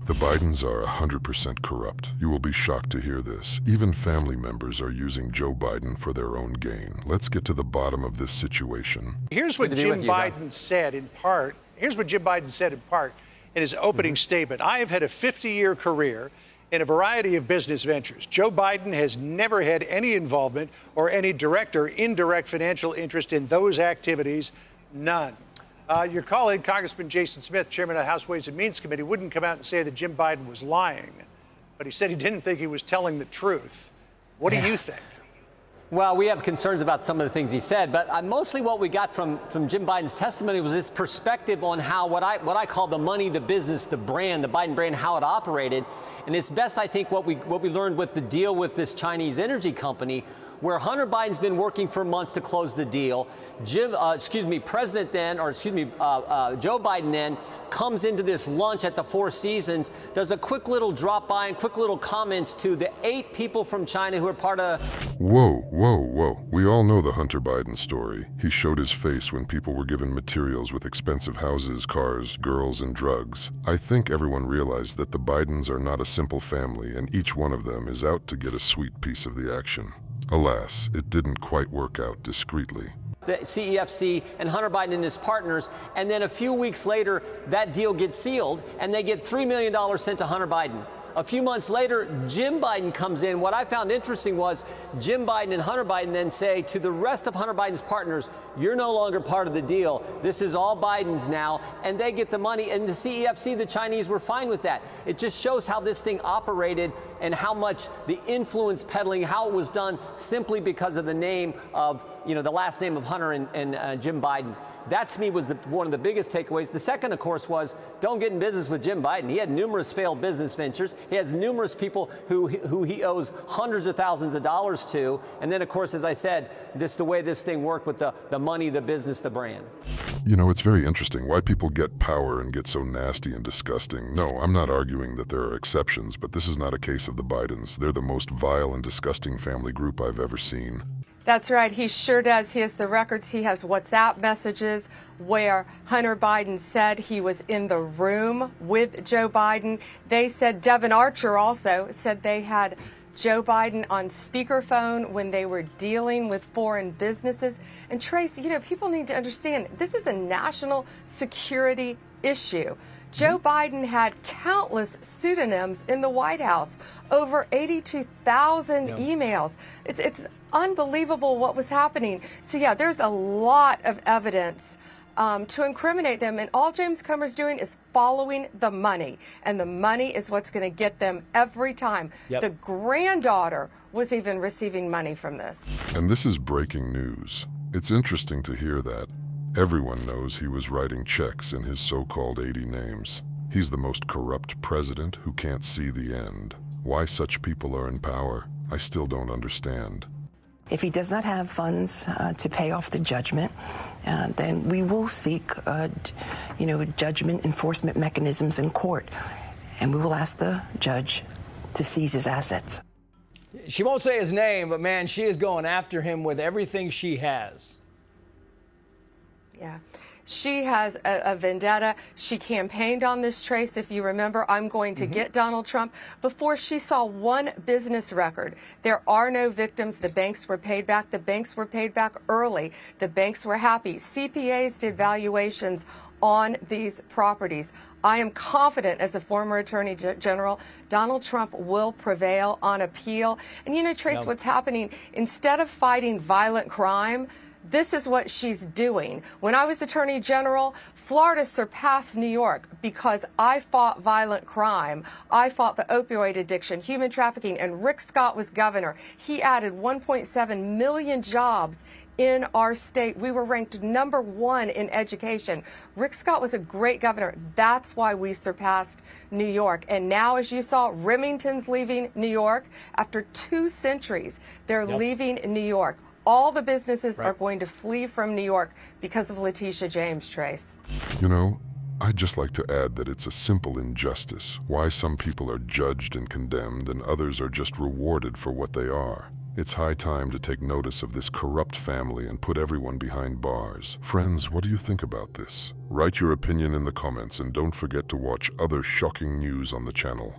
The Bidens are 100% corrupt. You will be shocked to hear this. Even family members are using Joe Biden for their own gain. Let's get to the bottom of this situation. Here's what Jim Biden said in part. Here's what Jim Biden said in part in his opening statement. I have had a 50-year career in a variety of business ventures. Joe Biden has never had any involvement or any direct or indirect financial interest in those activities. None. Your colleague, Congressman Jason Smith, chairman of the House Ways and Means Committee, wouldn't come out and say that Jim Biden was lying, but he said he didn't think he was telling the truth. What do you think? Well, we have concerns about some of the things he said, but mostly what we got from Jim Biden's testimony was this perspective on how what I call the money, the business, the brand, the Biden brand, how it operated. And it's best, I think, what we learned with the deal with this Chinese energy company, where Hunter Biden's been working for months to close the deal. Joe Biden then comes into this lunch at the Four Seasons, does a quick little drop by and quick little comments to the 8 people from China who are part of... Whoa, whoa, whoa. We all know the Hunter Biden story. He showed his face when people were given materials with expensive houses, cars, girls, and drugs. I think everyone realized that the Bidens are not a simple family, and each one of them is out to get a sweet piece of the action. Alas, it didn't quite work out discreetly. The CEFC and Hunter Biden and his partners, and then a few weeks later, that deal gets sealed, and they get $3 million sent to Hunter Biden. A few months later, Jim Biden comes in. What I found interesting was Jim Biden and Hunter Biden then say to the rest of Hunter Biden's partners, you're no longer part of the deal. This is all Biden's now, and they get the money. And the CEFC, the Chinese, were fine with that. It just shows how this thing operated and how much the influence peddling, how it was done simply because of the name of, the last name of Hunter and Jim Biden. That, to me, was one of the biggest takeaways. The second, of course, was don't get in business with Jim Biden. He had numerous failed business ventures. He has numerous people who he owes hundreds of thousands of dollars to. And then, of course, as I said, the way this thing worked with the money, the business, the brand. It's very interesting why people get power and get so nasty and disgusting. No, I'm not arguing that there are exceptions, but this is not a case of the Bidens. They're the most vile and disgusting family group I've ever seen. That's right. He sure does. He has the records. He has WhatsApp messages where Hunter Biden said he was in the room with Joe Biden. They said, Devin Archer also said they had Joe Biden on speakerphone when they were dealing with foreign businesses. And Trace, people need to understand this is a national security issue. Joe Biden had countless pseudonyms in the White House, over 82,000 emails. It's unbelievable what was happening. So, yeah, there's a lot of evidence to incriminate them. And all James Comer's doing is following the money. And the money is what's going to get them every time. Yep. The granddaughter was even receiving money from this. And this is breaking news. It's interesting to hear that. Everyone knows he was writing checks in his so-called 80 names. He's the most corrupt president who can't see the end. Why such people are in power, I still don't understand. If he does not have funds to pay off the judgment, then we will seek, judgment enforcement mechanisms in court, and we will ask the judge to seize his assets. She won't say his name, but man, she is going after him with everything she has. Yeah. She has a vendetta. She campaigned on this, Trace. If you remember, I'm going to get Donald Trump before she saw one business record. There are no victims. The banks were paid back. The banks were paid back early. The banks were happy. CPAs did valuations on these properties. I am confident as a former Attorney General, Donald Trump will prevail on appeal. And Trace, what's happening, instead of fighting violent crime, this is what she's doing. When I was Attorney General, Florida surpassed New York because I fought violent crime. I fought the opioid addiction, human trafficking, and Rick Scott was governor. He added 1.7 million jobs in our state. We were ranked #1 in education. Rick Scott was a great governor. That's why we surpassed New York. And now, as you saw, Remington's leaving New York. After 2 centuries, they're leaving New York. All the businesses are going to flee from New York because of Letitia James, Trace. I'd just like to add that it's a simple injustice why some people are judged and condemned and others are just rewarded for what they are. It's high time to take notice of this corrupt family and put everyone behind bars. Friends, what do you think about this? Write your opinion in the comments and don't forget to watch other shocking news on the channel.